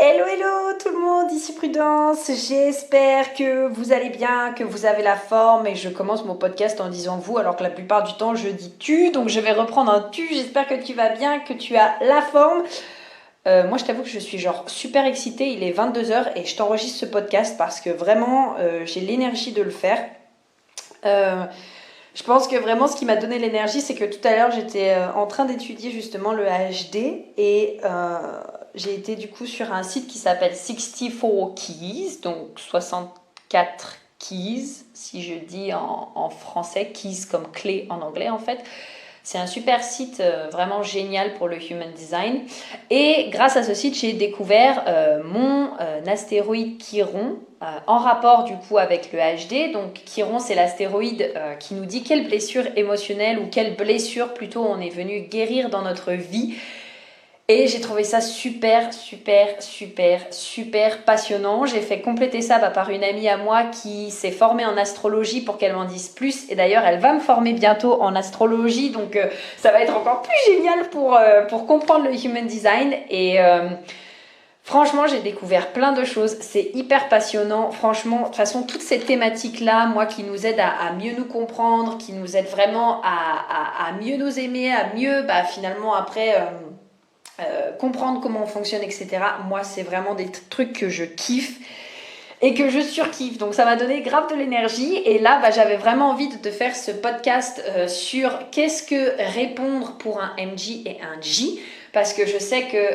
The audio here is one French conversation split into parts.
Hello, hello tout le monde, ici Prudence, j'espère que vous allez bien, que vous avez la forme et je commence mon podcast en disant vous alors que la plupart du temps je dis tu, donc je vais reprendre un tu, j'espère que tu vas bien, que tu as la forme. Moi je t'avoue que je suis genre super excitée, il est 22 heures et je t'enregistre ce podcast parce que vraiment j'ai l'énergie de le faire. Euh, je pense que vraiment ce qui m'a donné l'énergie, c'est que tout à l'heure j'étais en train d'étudier justement le HD et j'ai été du coup sur un site qui s'appelle 64 Keys, donc 64 keys, si je dis en français, keys comme clé en anglais en fait. C'est un super site vraiment génial pour le human design. Et grâce à ce site, j'ai découvert mon astéroïde Chiron en rapport du coup avec le HD. Donc Chiron, c'est l'astéroïde qui nous dit quelle blessure émotionnelle ou quelle blessure plutôt on est venu guérir dans notre vie. Et j'ai trouvé ça super, super, super, super passionnant. J'ai fait compléter ça par une amie à moi qui s'est formée en astrologie pour qu'elle m'en dise plus. Et d'ailleurs, elle va me former bientôt en astrologie. Donc, ça va être encore plus génial pour comprendre le human design. Et franchement, j'ai découvert plein de choses. C'est hyper passionnant. Franchement, de toute façon, toutes ces thématiques-là, moi, qui nous aident à mieux nous comprendre, qui nous aident vraiment à mieux nous aimer, à mieux, finalement, après... comprendre comment on fonctionne, etc. Moi, c'est vraiment des trucs que je kiffe et que je surkiffe. Donc, ça m'a donné grave de l'énergie. Et là, j'avais vraiment envie de te faire ce podcast sur qu'est-ce que répondre pour un MG et un J. Parce que je sais que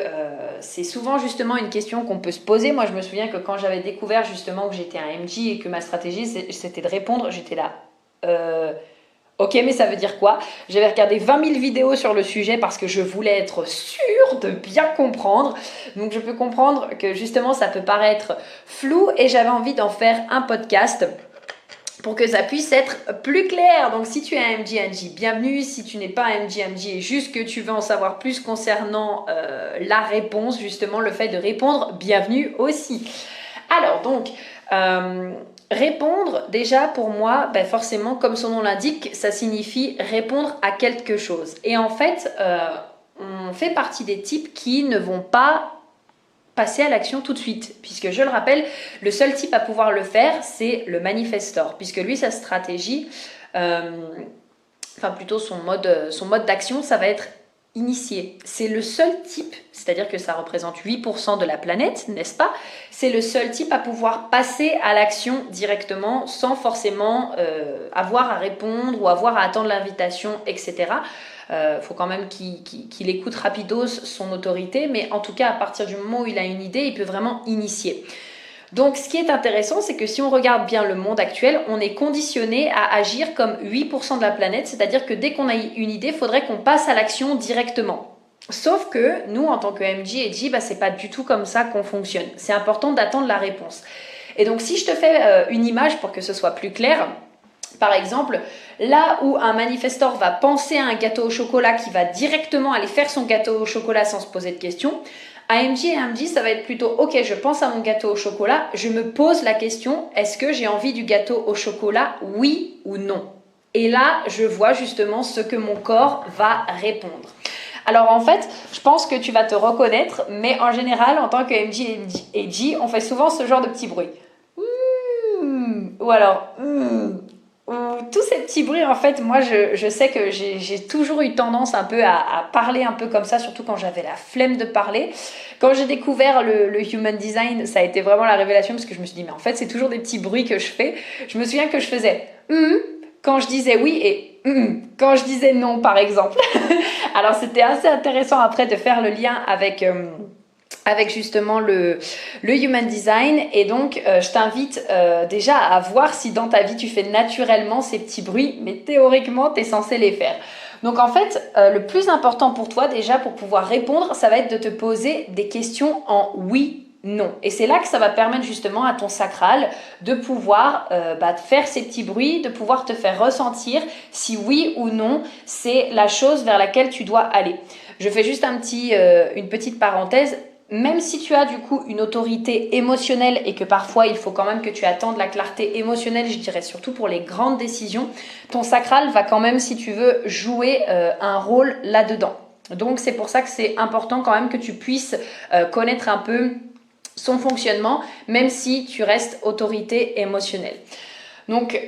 c'est souvent justement une question qu'on peut se poser. Moi, je me souviens que quand j'avais découvert justement que j'étais un MG et que ma stratégie, c'était de répondre, j'étais là... Ok, mais ça veut dire quoi? J'avais regardé 20 000 vidéos sur le sujet parce que je voulais être sûre de bien comprendre. Donc je peux comprendre que justement ça peut paraître flou et j'avais envie d'en faire un podcast pour que ça puisse être plus clair. Donc si tu es un MG, bienvenue. Si tu n'es pas un MG et juste que tu veux en savoir plus concernant la réponse, justement le fait de répondre, bienvenue aussi. Alors donc... répondre, déjà pour moi, forcément, comme son nom l'indique, ça signifie répondre à quelque chose. Et en fait, on fait partie des types qui ne vont pas passer à l'action tout de suite. Puisque je le rappelle, le seul type à pouvoir le faire, c'est le manifestor. Puisque lui, sa stratégie, plutôt son mode d'action, ça va être initié. C'est le seul type, c'est-à-dire que ça représente 8% de la planète, n'est-ce pas? C'est le seul type à pouvoir passer à l'action directement sans forcément avoir à répondre ou avoir à attendre l'invitation, etc. Faut quand même qu'il écoute rapidos son autorité, mais en tout cas, à partir du moment où il a une idée, il peut vraiment initier. Donc ce qui est intéressant, c'est que si on regarde bien le monde actuel, on est conditionné à agir comme 8% de la planète, c'est-à-dire que dès qu'on a une idée, il faudrait qu'on passe à l'action directement. Sauf que nous, en tant que MG et J, c'est pas du tout comme ça qu'on fonctionne. C'est important d'attendre la réponse. Et donc si je te fais une image pour que ce soit plus clair, par exemple, là où un manifestor va penser à un gâteau au chocolat qui va directement aller faire son gâteau au chocolat sans se poser de questions, AMG et AMG, ça va être plutôt ok, je pense à mon gâteau au chocolat, je me pose la question, est-ce que j'ai envie du gâteau au chocolat, oui ou non? Et là, je vois justement ce que mon corps va répondre. Alors en fait, je pense que tu vas te reconnaître, mais en général, en tant que MG et G, on fait souvent ce genre de petits bruits. Ou alors, tous ces petits bruits, en fait, moi, je sais que j'ai toujours eu tendance un peu à parler un peu comme ça, surtout quand j'avais la flemme de parler. Quand j'ai découvert le human design, ça a été vraiment la révélation parce que je me suis dit, mais en fait, c'est toujours des petits bruits que je fais. Je me souviens que je faisais quand je disais oui et quand je disais non, par exemple. Alors, c'était assez intéressant après de faire le lien avec justement le human design. Et donc je t'invite déjà à voir si dans ta vie tu fais naturellement ces petits bruits, mais théoriquement tu es censé les faire. Donc en fait le plus important pour toi déjà pour pouvoir répondre, ça va être de te poser des questions en oui, non. Et c'est là que ça va permettre justement à ton sacral de pouvoir faire ces petits bruits, de pouvoir te faire ressentir si oui ou non c'est la chose vers laquelle tu dois aller. Je fais juste une petite parenthèse. Même si tu as du coup une autorité émotionnelle et que parfois il faut quand même que tu attendes la clarté émotionnelle, je dirais surtout pour les grandes décisions, ton sacral va quand même, si tu veux, jouer un rôle là-dedans. Donc c'est pour ça que c'est important quand même que tu puisses connaître un peu son fonctionnement, même si tu restes autorité émotionnelle. Donc,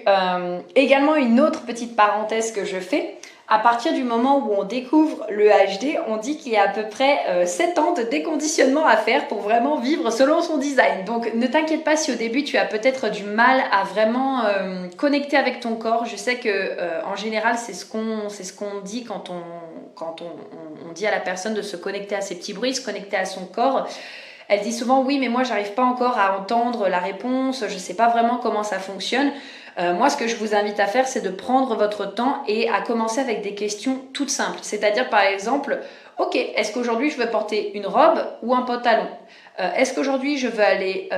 également une autre petite parenthèse que je fais, à partir du moment où on découvre le HD, on dit qu'il y a à peu près 7 ans de déconditionnement à faire pour vraiment vivre selon son design. Donc ne t'inquiète pas si au début tu as peut-être du mal à vraiment connecter avec ton corps. Je sais que en général c'est ce qu'on dit quand on dit à la personne de se connecter à ces petits bruits, se connecter à son corps. Elle dit souvent oui mais moi j'arrive pas encore à entendre la réponse, je sais pas vraiment comment ça fonctionne. Moi, ce que je vous invite à faire, c'est de prendre votre temps et à commencer avec des questions toutes simples. C'est-à-dire, par exemple, ok, est-ce qu'aujourd'hui je veux porter une robe ou un pantalon ? Est-ce qu'aujourd'hui je veux aller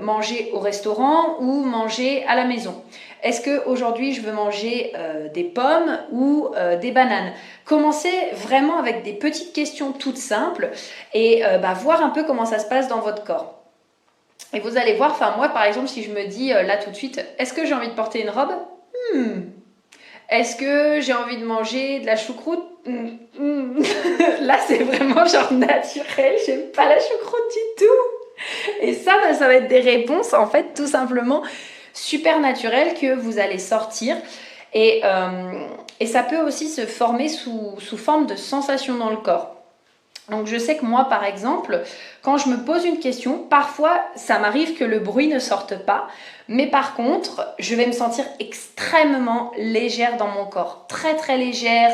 manger au restaurant ou manger à la maison ? Est-ce qu'aujourd'hui je veux manger des pommes ou des bananes ? Commencez vraiment avec des petites questions toutes simples et voir un peu comment ça se passe dans votre corps. Et vous allez voir, moi par exemple, si je me dis là tout de suite, est-ce que j'ai envie de porter une robe ? Est-ce que j'ai envie de manger de la choucroute ? Là c'est vraiment genre naturel, j'aime pas la choucroute du tout. Et ça va être des réponses en fait tout simplement super naturelles que vous allez sortir. Et ça peut aussi se former sous forme de sensations dans le corps. Donc je sais que moi par exemple, quand je me pose une question, parfois ça m'arrive que le bruit ne sorte pas, mais par contre je vais me sentir extrêmement légère dans mon corps, très très légère,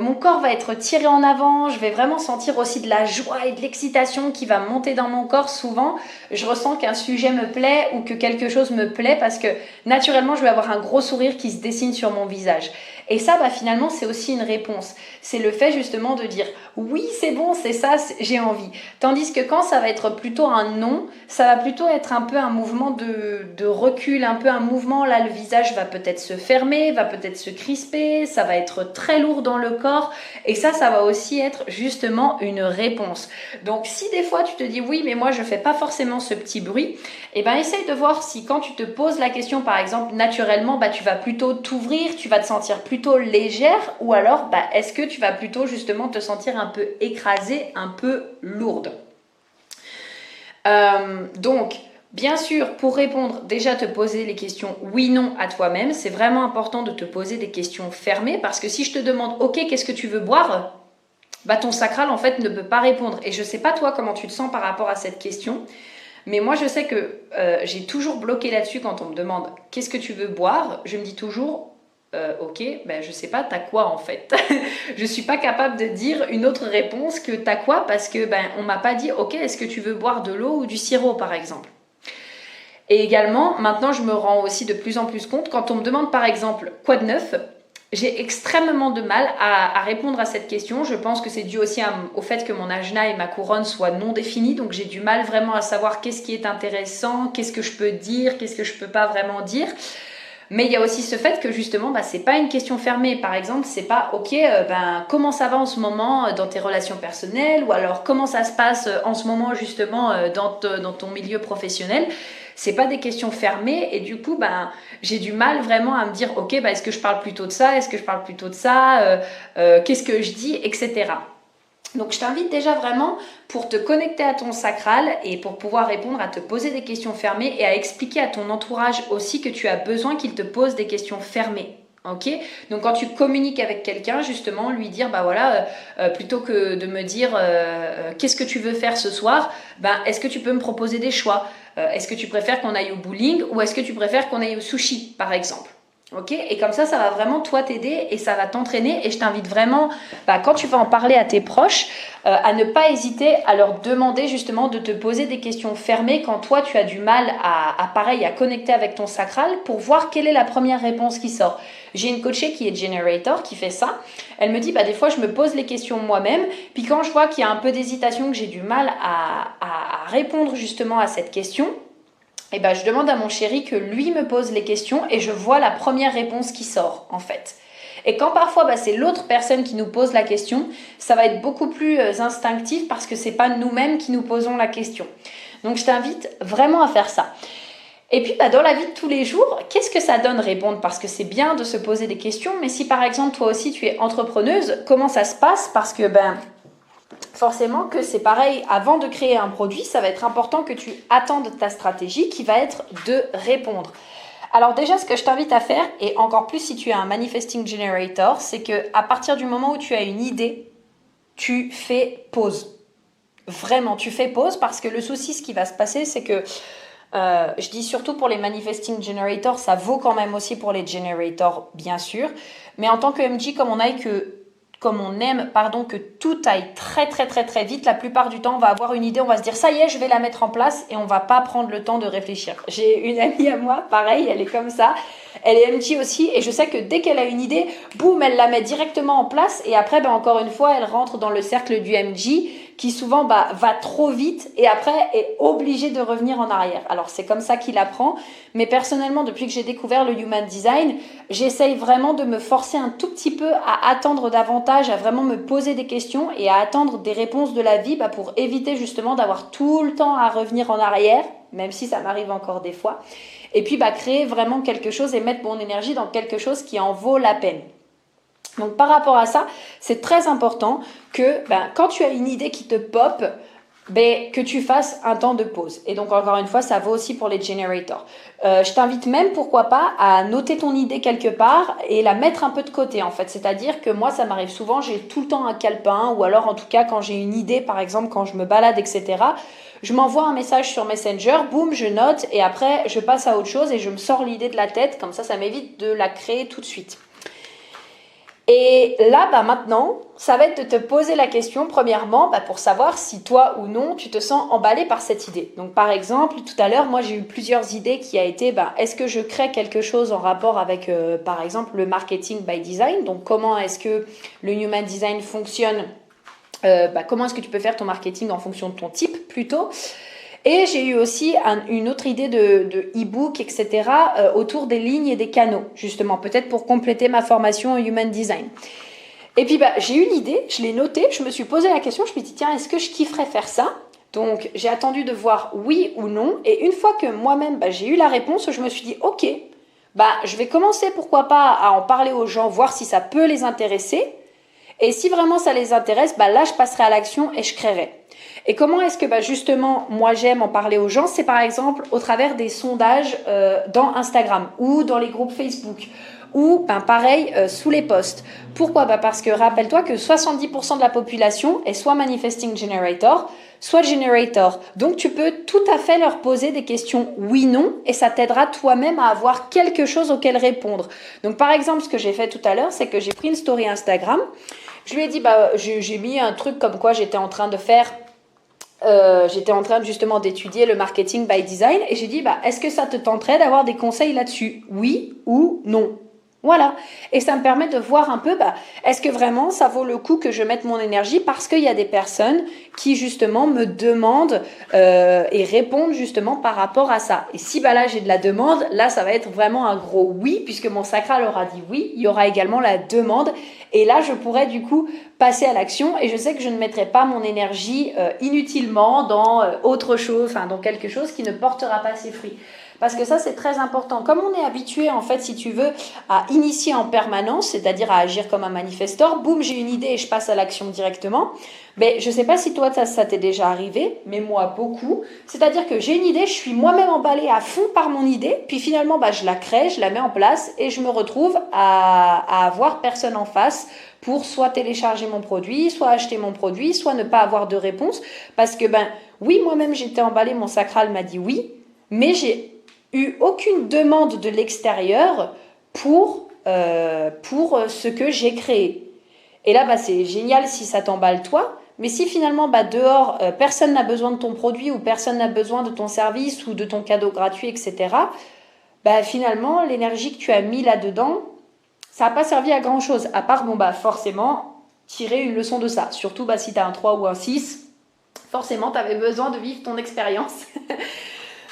mon corps va être tiré en avant, je vais vraiment sentir aussi de la joie et de l'excitation qui va monter dans mon corps. Souvent je ressens qu'un sujet me plaît ou que quelque chose me plaît parce que naturellement je vais avoir un gros sourire qui se dessine sur mon visage. Et ça, finalement, c'est aussi une réponse. C'est le fait justement de dire « oui, c'est bon, c'est ça, j'ai envie ». Tandis que quand ça va être plutôt un non, ça va plutôt être un peu un mouvement de recul, un peu un mouvement. Là, le visage va peut-être se fermer, va peut-être se crisper, ça va être très lourd dans le corps. Et ça va aussi être justement une réponse. Donc, si des fois, tu te dis « oui, mais moi, je ne fais pas forcément ce petit bruit », essaye de voir si quand tu te poses la question, par exemple, naturellement, tu vas plutôt t'ouvrir, tu vas te sentir plutôt légère ou alors est-ce que tu vas plutôt justement te sentir un peu écrasée, un peu lourde. Donc bien sûr, pour répondre, déjà te poser les questions oui-non à toi-même. C'est vraiment important de te poser des questions fermées parce que si je te demande ok, qu'est-ce que tu veux boire, ton sacral en fait ne peut pas répondre. Et je sais pas toi comment tu te sens par rapport à cette question, mais moi je sais que j'ai toujours bloqué là-dessus. Quand on me demande qu'est-ce que tu veux boire, je me dis toujours ok, je sais pas, t'as quoi en fait. Je suis pas capable de dire une autre réponse que t'as quoi parce que on m'a pas dit ok, est-ce que tu veux boire de l'eau ou du sirop par exemple. Et également, maintenant je me rends aussi de plus en plus compte quand on me demande par exemple quoi de neuf, j'ai extrêmement de mal à répondre à cette question. Je pense que c'est dû aussi au fait que mon ajna et ma couronne soient non définis, donc j'ai du mal vraiment à savoir qu'est-ce qui est intéressant, qu'est-ce que je peux dire, qu'est-ce que je peux pas vraiment dire. Mais il y a aussi ce fait que justement, c'est pas une question fermée. Par exemple, c'est pas ok, comment ça va en ce moment dans tes relations personnelles, ou alors comment ça se passe en ce moment justement dans ton milieu professionnel. C'est pas des questions fermées et du coup, j'ai du mal vraiment à me dire ok, est-ce que je parle plutôt de ça, est-ce que je parle plutôt de ça, qu'est-ce que je dis, etc. Donc je t'invite déjà vraiment pour te connecter à ton sacral et pour pouvoir répondre à te poser des questions fermées et à expliquer à ton entourage aussi que tu as besoin qu'il te pose des questions fermées. Ok ? Donc quand tu communiques avec quelqu'un, justement, lui dire plutôt que de me dire qu'est-ce que tu veux faire ce soir, est-ce que tu peux me proposer des choix ? Est-ce que tu préfères qu'on aille au bowling ou est-ce que tu préfères qu'on aille au sushi par exemple ? Ok, et comme ça va vraiment toi t'aider et ça va t'entraîner. Et je t'invite vraiment, quand tu vas en parler à tes proches, à ne pas hésiter à leur demander justement de te poser des questions fermées quand toi tu as du mal à connecter avec ton sacral pour voir quelle est la première réponse qui sort. J'ai une coachée qui est generator qui fait ça. Elle me dit des fois je me pose les questions moi-même, puis quand je vois qu'il y a un peu d'hésitation, que j'ai du mal à répondre justement à cette question, je demande à mon chéri que lui me pose les questions et je vois la première réponse qui sort en fait. Et quand parfois c'est l'autre personne qui nous pose la question, ça va être beaucoup plus instinctif parce que c'est pas nous-mêmes qui nous posons la question. Donc je t'invite vraiment à faire ça. Et puis dans la vie de tous les jours, qu'est-ce que ça donne répondre ? Parce que c'est bien de se poser des questions, mais si par exemple toi aussi tu es entrepreneuse, comment ça se passe ? Parce que forcément que c'est pareil, avant de créer un produit, ça va être important que tu attendes ta stratégie qui va être de répondre. Alors déjà, ce que je t'invite à faire, et encore plus si tu es un Manifesting Generator, c'est qu'à partir du moment où tu as une idée, tu fais pause. Vraiment, tu fais pause parce que le souci, ce qui va se passer, c'est que je dis surtout pour les Manifesting Generators, ça vaut quand même aussi pour les Generators, bien sûr. Mais en tant que MG, comme on aime que tout aille très très très très vite, la plupart du temps, on va avoir une idée, on va se dire ça y est, je vais la mettre en place et on va pas prendre le temps de réfléchir. J'ai une amie à moi, pareil, elle est comme ça. Elle est MG aussi et je sais que dès qu'elle a une idée, boum, elle la met directement en place et après, encore une fois, elle rentre dans le cercle du MG qui souvent va trop vite et après est obligé de revenir en arrière. Alors c'est comme ça qu'il apprend, mais personnellement, depuis que j'ai découvert le Human Design, j'essaye vraiment de me forcer un tout petit peu à attendre davantage, à vraiment me poser des questions et à attendre des réponses de la vie pour éviter justement d'avoir tout le temps à revenir en arrière, même si ça m'arrive encore des fois. Et puis créer vraiment quelque chose et mettre mon énergie dans quelque chose qui en vaut la peine. Donc par rapport à ça, c'est très important que quand tu as une idée qui te pop, que tu fasses un temps de pause. Et donc encore une fois, ça vaut aussi pour les generators. Je t'invite même, pourquoi pas, à noter ton idée quelque part et la mettre un peu de côté en fait. C'est-à-dire que moi, ça m'arrive souvent, j'ai tout le temps un calepin ou alors en tout cas quand j'ai une idée, par exemple quand je me balade, etc., je m'envoie un message sur Messenger, boum, je note et après je passe à autre chose et je me sors l'idée de la tête. Comme ça m'évite de la créer tout de suite. Et là, maintenant, ça va être de te poser la question, premièrement, pour savoir si toi ou non, tu te sens emballé par cette idée. Donc, par exemple, tout à l'heure, moi, j'ai eu plusieurs idées qui a été, est-ce que je crée quelque chose en rapport avec, par exemple, le marketing by design? Donc, comment est-ce que le Human Design fonctionne? Comment est-ce que tu peux faire ton marketing en fonction de ton type, plutôt? Et j'ai eu aussi une autre idée de e-book, etc. Autour des lignes et des canaux, justement, peut-être pour compléter ma formation en Human Design. Et puis, j'ai eu l'idée, je l'ai notée, je me suis posé la question, je me suis dit, tiens, est-ce que je kifferais faire ça? Donc, j'ai attendu de voir oui ou non. Et une fois que moi-même, j'ai eu la réponse, je me suis dit, ok, je vais commencer, pourquoi pas, à en parler aux gens, voir si ça peut les intéresser. Et si vraiment ça les intéresse, là, je passerai à l'action et je créerai. Et comment est-ce que justement moi j'aime en parler aux gens? C'est par exemple au travers des sondages dans Instagram ou dans les groupes Facebook ou pareil sous les posts. Pourquoi? Parce que rappelle-toi que 70% de la population est soit Manifesting Generator, soit Generator. Donc tu peux tout à fait leur poser des questions oui-non et ça t'aidera toi-même à avoir quelque chose auquel répondre. Donc par exemple, ce que j'ai fait tout à l'heure, c'est que j'ai pris une story Instagram. Je lui ai dit, j'ai mis un truc comme quoi j'étais en train de faire... j'étais en train justement d'étudier le marketing by design et j'ai dit est-ce que ça te tenterait d'avoir des conseils là-dessus? Oui ou non? Voilà. Et ça me permet de voir un peu est-ce que vraiment ça vaut le coup que je mette mon énergie, parce qu'il y a des personnes qui justement me demandent et répondent justement par rapport à ça. Et si là j'ai de la demande, là ça va être vraiment un gros oui, puisque mon sacral aura dit oui, il y aura également la demande et là je pourrais du coup passer à l'action et je sais que je ne mettrai pas mon énergie inutilement dans autre chose, dans quelque chose qui ne portera pas ses fruits. Parce que ça, c'est très important. Comme on est habitué, en fait, si tu veux, à initier en permanence, c'est-à-dire à agir comme un manifestor, boum, j'ai une idée et je passe à l'action directement. Je ne sais pas si toi, ça t'est déjà arrivé, mais moi, beaucoup. C'est-à-dire que j'ai une idée, je suis moi-même emballée à fond par mon idée, puis finalement, je la crée, je la mets en place et je me retrouve à avoir personne en face pour soit télécharger mon produit, soit acheter mon produit, soit ne pas avoir de réponse. Parce que, oui, moi-même, j'étais emballée, mon sacral m'a dit oui, mais j'ai eu aucune demande de l'extérieur pour ce que j'ai créé. Et là, c'est génial si ça t'emballe toi, mais si finalement, dehors, personne n'a besoin de ton produit ou personne n'a besoin de ton service ou de ton cadeau gratuit, etc., finalement, l'énergie que tu as mis là-dedans, ça n'a pas servi à grand-chose, à part, forcément, tirer une leçon de ça. Surtout, si tu as un 3 ou un 6, forcément, tu avais besoin de vivre ton expérience.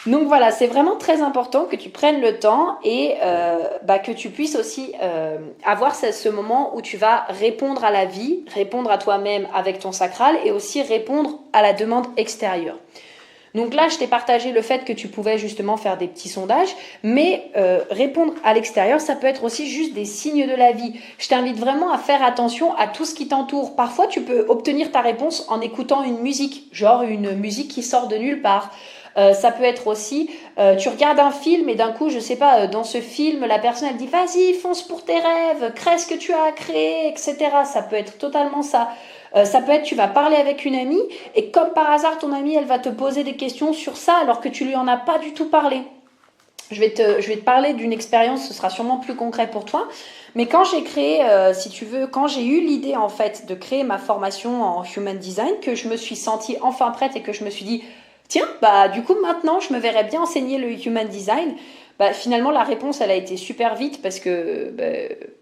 Donc voilà, c'est vraiment très important que tu prennes le temps et que tu puisses aussi avoir ce moment où tu vas répondre à la vie, répondre à toi-même avec ton sacral et aussi répondre à la demande extérieure. Donc là, je t'ai partagé le fait que tu pouvais justement faire des petits sondages, mais répondre à l'extérieur, ça peut être aussi juste des signes de la vie. Je t'invite vraiment à faire attention à tout ce qui t'entoure. Parfois, tu peux obtenir ta réponse en écoutant une musique, genre une musique qui sort de nulle part. Ça peut être aussi, tu regardes un film et d'un coup, je sais pas, dans ce film, la personne elle dit vas-y, fonce pour tes rêves, crée ce que tu as à créer, etc. Ça peut être totalement ça. Ça peut être, tu vas parler avec une amie et comme par hasard, ton amie, elle va te poser des questions sur ça alors que tu lui en as pas du tout parlé. Je vais te parler d'une expérience, ce sera sûrement plus concret pour toi. Mais quand j'ai créé, si tu veux, quand j'ai eu l'idée en fait de créer ma formation en Human Design, que je me suis sentie enfin prête et que je me suis dit, tiens, bah du coup maintenant je me verrais bien enseigner le Human Design. Bah, finalement la réponse elle a été super vite parce que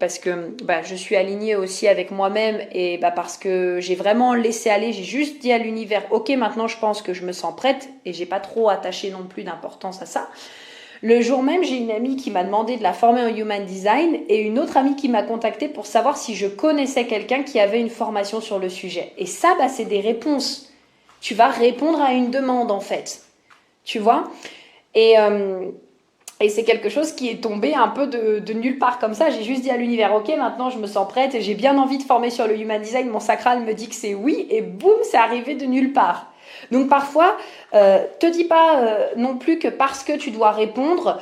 je suis alignée aussi avec moi-même et parce que j'ai vraiment laissé aller, j'ai juste dit à l'univers ok maintenant je pense que je me sens prête et j'ai pas trop attaché non plus d'importance à ça. Le jour même, j'ai une amie qui m'a demandé de la former en Human Design et une autre amie qui m'a contactée pour savoir si je connaissais quelqu'un qui avait une formation sur le sujet. Et ça, c'est des réponses. Tu vas répondre à une demande, en fait. Tu vois ? Et c'est quelque chose qui est tombé un peu de nulle part comme ça. J'ai juste dit à l'univers, ok, maintenant je me sens prête et j'ai bien envie de former sur le Human Design. Mon sacral me dit que c'est oui et boum, c'est arrivé de nulle part. Donc parfois, te dis pas non plus que parce que tu dois répondre,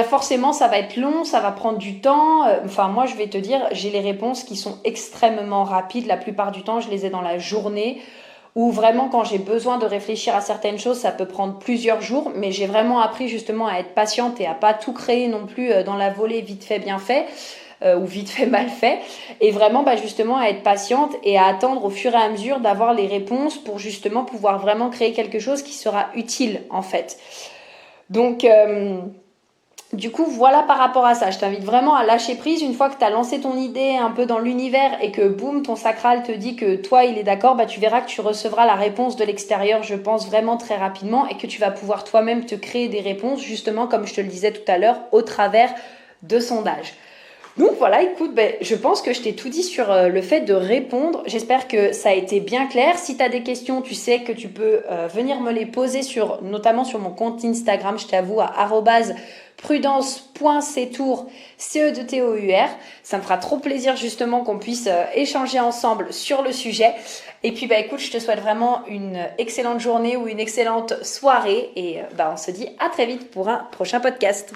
forcément ça va être long, ça va prendre du temps. Enfin moi je vais te dire, j'ai les réponses qui sont extrêmement rapides. La plupart du temps, je les ai dans la journée. Ou vraiment quand j'ai besoin de réfléchir à certaines choses, ça peut prendre plusieurs jours, mais j'ai vraiment appris justement à être patiente et à pas tout créer non plus dans la volée vite fait bien fait ou vite fait mal fait, et vraiment justement à être patiente et à attendre au fur et à mesure d'avoir les réponses pour justement pouvoir vraiment créer quelque chose qui sera utile en fait. Donc du coup, voilà par rapport à ça. Je t'invite vraiment à lâcher prise une fois que tu as lancé ton idée un peu dans l'univers et que boum, ton sacral te dit que toi, il est d'accord, tu verras que tu recevras la réponse de l'extérieur, je pense, vraiment très rapidement et que tu vas pouvoir toi-même te créer des réponses, justement, comme je te le disais tout à l'heure, au travers de sondages. Donc voilà, écoute, je pense que je t'ai tout dit sur le fait de répondre. J'espère que ça a été bien clair. Si tu as des questions, tu sais que tu peux venir me les poser notamment sur mon compte Instagram, je t'avoue, à @prudence.cetour, CEDTOUR. Ça me fera trop plaisir justement qu'on puisse échanger ensemble sur le sujet. Et puis écoute, je te souhaite vraiment une excellente journée ou une excellente soirée. Et on se dit à très vite pour un prochain podcast.